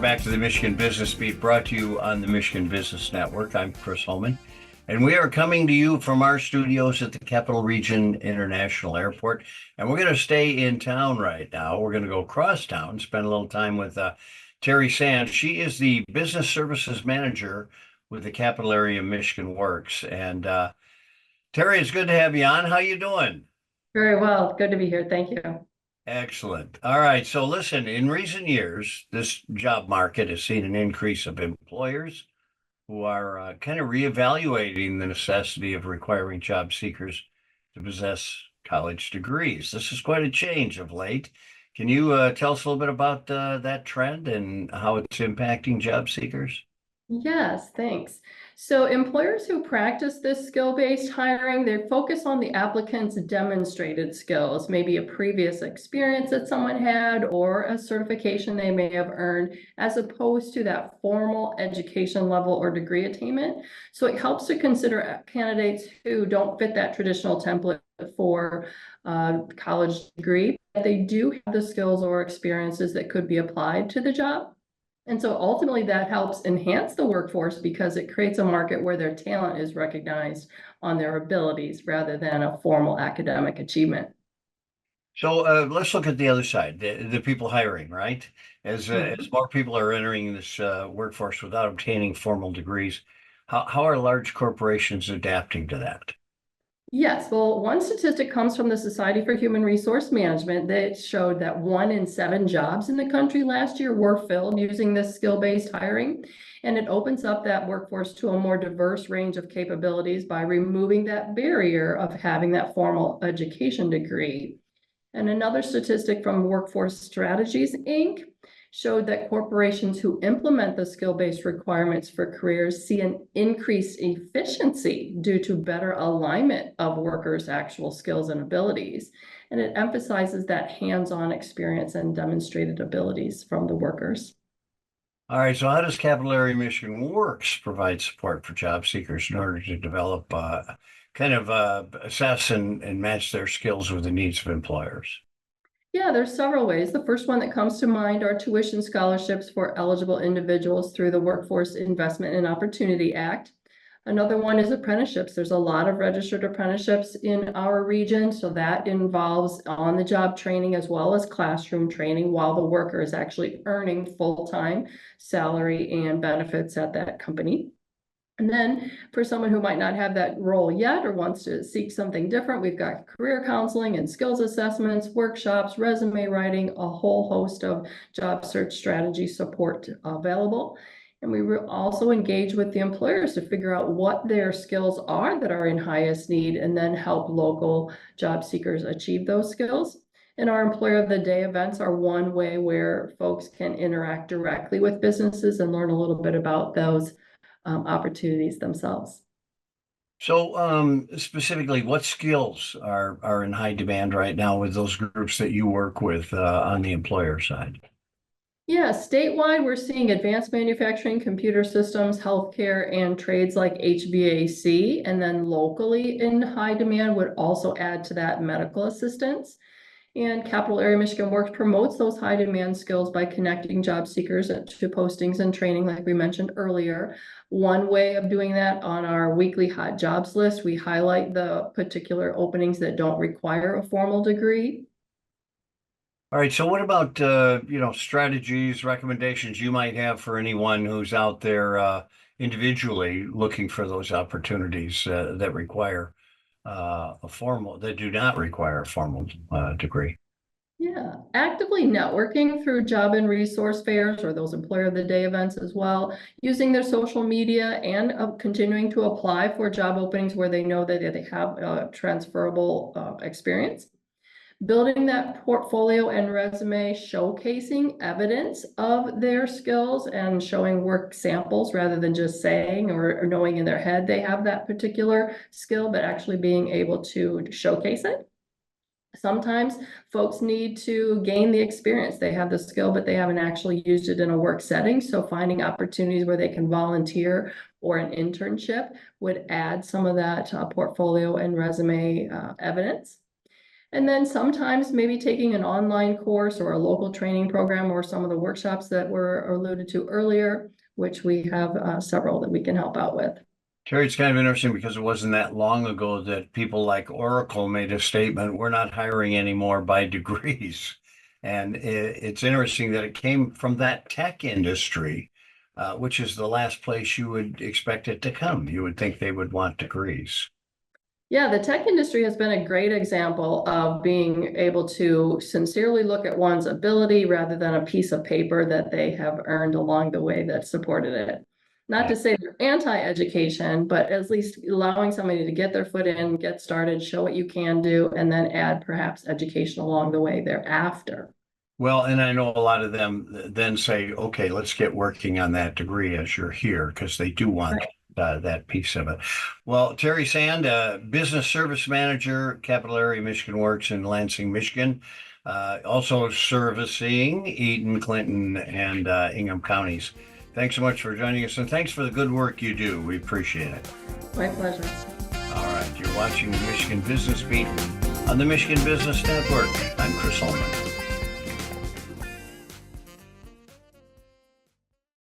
back to the Michigan Business Beat, brought to you on the Michigan Business Network. I'm Chris Holman, and we are coming to you from our studios at the Capital Region International Airport. And we're going to stay in town right now. We're going to go cross town, spend a little time with Teri Sands. She is the Business Services Manager with the Capital Area Michigan Works. And Teri, it's good to have you on. How you doing? Very well. Good to be here. Thank you. Excellent. All right. So listen, in recent years, this job market has seen an increase of employers who are kind of reevaluating the necessity of requiring job seekers to possess college degrees. This is quite a change of late. Can you tell us a little bit about that trend and how it's impacting job seekers? Yes, thanks. So employers who practice this skill-based hiring, they focus on the applicant's demonstrated skills, maybe a previous experience that someone had or a certification they may have earned, as opposed to that formal education level or degree attainment. So it helps to consider candidates who don't fit that traditional template for college degree, but they do have the skills or experiences that could be applied to the job. And so ultimately that helps enhance the workforce because it creates a market where their talent is recognized on their abilities rather than a formal academic achievement. So let's look at the other side, the people hiring, right? As more people are entering this workforce without obtaining formal degrees, how are large corporations adapting to that? Yes, well, one statistic comes from the Society for Human Resource Management that showed that 1 in 7 jobs in the country last year were filled using this skill-based hiring. And it opens up that workforce to a more diverse range of capabilities by removing that barrier of having that formal education degree. And another statistic from Workforce Strategies, Inc. showed that corporations who implement the skill-based requirements for careers see an increased efficiency due to better alignment of workers' actual skills and abilities. And it emphasizes that hands-on experience and demonstrated abilities from the workers. All right, so how does Capital Area Michigan Works provide support for job seekers in order to develop, assess and match their skills with the needs of employers? Yeah, there's several ways. The first one that comes to mind are tuition scholarships for eligible individuals through the Workforce Investment and Opportunity Act. Another one is apprenticeships. There's a lot of registered apprenticeships in our region, so that involves on-the-job training as well as classroom training while the worker is actually earning full-time salary and benefits at that company. And then for someone who might not have that role yet or wants to seek something different, we've got career counseling and skills assessments, workshops, resume writing, a whole host of job search strategy support available. And we will also engage with the employers to figure out what their skills are that are in highest need and then help local job seekers achieve those skills. And our Employer of the Day events are one way where folks can interact directly with businesses and learn a little bit about those opportunities themselves. So specifically, what skills are in high demand right now with those groups that you work with on the employer side? Yeah, statewide, we're seeing advanced manufacturing, computer systems, healthcare, and trades like HVAC. And then locally in high demand would also add to that medical assistance. And Capital Area Michigan Works promotes those high demand skills by connecting job seekers to postings and training, like we mentioned earlier. One way of doing that on our weekly hot jobs list, we highlight the particular openings that don't require a formal degree. All right, so what about strategies, recommendations you might have for anyone who's out there individually looking for those opportunities that require that do not require a formal degree? Yeah, actively networking through job and resource fairs or those Employer of the Day events as well, using their social media and continuing to apply for job openings where they know that they have transferable experience. Building that portfolio and resume, showcasing evidence of their skills and showing work samples rather than just saying or knowing in their head they have that particular skill, but actually being able to showcase it. Sometimes folks need to gain the experience. They have the skill, but they haven't actually used it in a work setting. So finding opportunities where they can volunteer or an internship would add some of that portfolio and resume evidence. And then sometimes maybe taking an online course or a local training program or some of the workshops that were alluded to earlier, which we have several that we can help out with. Terry, it's kind of interesting because it wasn't that long ago that people like Oracle made a statement, we're not hiring anymore by degrees. And it's interesting that it came from that tech industry, which is the last place you would expect it to come. You would think they would want degrees. Yeah, the tech industry has been a great example of being able to sincerely look at one's ability rather than a piece of paper that they have earned along the way that supported it. Not to say they're anti-education, but at least allowing somebody to get their foot in, get started, show what you can do, and then add perhaps education along the way thereafter. Well, and I know a lot of them then say, okay, let's get working on that degree as you're here, because they do want that piece of it. Well, Teri Sand, Business Service Manager, Capital Area Michigan Works in Lansing, Michigan, also servicing Eaton, Clinton, and Ingham counties. Thanks so much for joining us, and thanks for the good work you do. We appreciate it. My pleasure. All right, you're watching the Michigan Business Beat on the Michigan Business Network. I'm Chris Holman.